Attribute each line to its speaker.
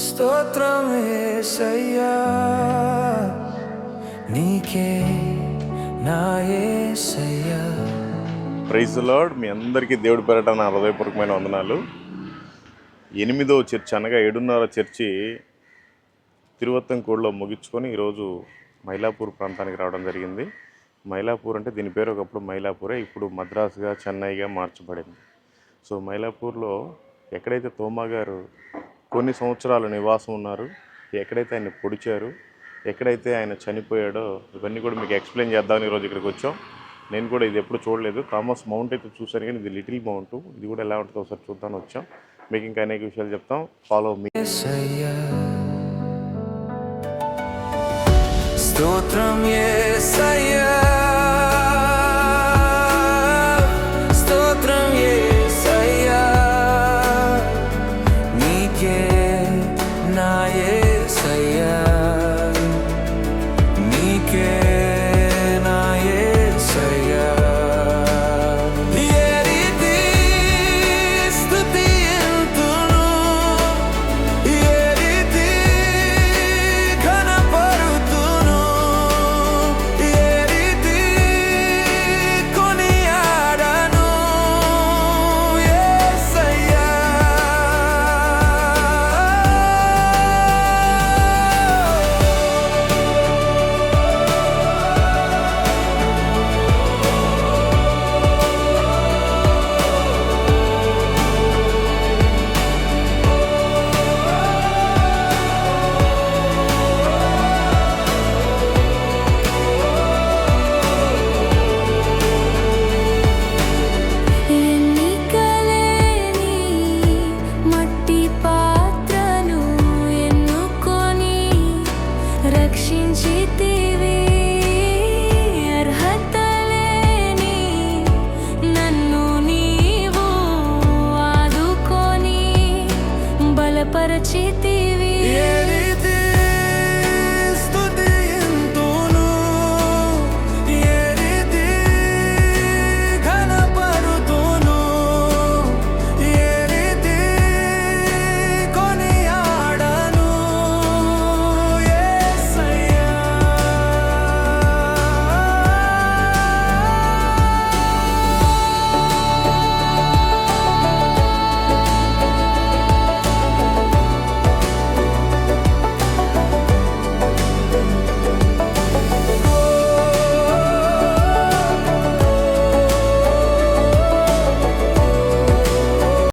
Speaker 1: స్తోత్రం యేసయ్యా, నీకే నా యేసయ్యా.
Speaker 2: Praise the lord. మీ అందరికీ దేవుడి పేరట నా హృదయపూర్వకమైన వందనాలు. 8వ చర్చి అనగా 7:30 చర్చి తిరువత్తంకోడులో ముగించుకొని ఈరోజు మైలాపూర్ ప్రాంతానికి రావడం జరిగింది. మైలాపూర్ అంటే దీని పేరు ఒకప్పుడు మైలాపూరే, ఇప్పుడు మద్రాసుగా చెన్నైగా మార్చబడింది. సో మైలాపూర్లో ఎక్కడైతే తోమా గారు కొన్ని సంవత్సరాలు నివాసం ఉన్నారు, ఎక్కడైతే ఆయన పొడిచారు, ఎక్కడైతే ఆయన చనిపోయాడో ఇవన్నీ కూడా మీకు ఎక్స్ప్లెయిన్ చేద్దామని ఈరోజు ఇక్కడికి వచ్చాం. నేను కూడా ఇది ఎప్పుడు చూడలేదు. థామస్ మౌంట్ అయితే చూశాను, కానీ ఇది లిటిల్ మౌంట్. ఇది కూడా ఎలా ఉంటుందో ఒకసారి చూద్దామని వచ్చాం. మీకు ఇంకా అనేక విషయాలు చెప్తాం. Follow me.
Speaker 1: స్తోత్రం యేసయ్యా, స్తోత్రం యేసయ్యా, నీకే నా యేసయ్యా, నీకే నా యేసయ్యా. ఏ రీతి స్తుతింతును, ఏ రీతి కనపరుతును, ఏ రీతి కొనియాడను యేసయ్యా. ఎన్నికలేని మట్టి పాత్రను ఎన్నుకొని రక్షించితివి, అర్హత లేని నన్ను నీవు ఆదుకొని బలపరచితివి.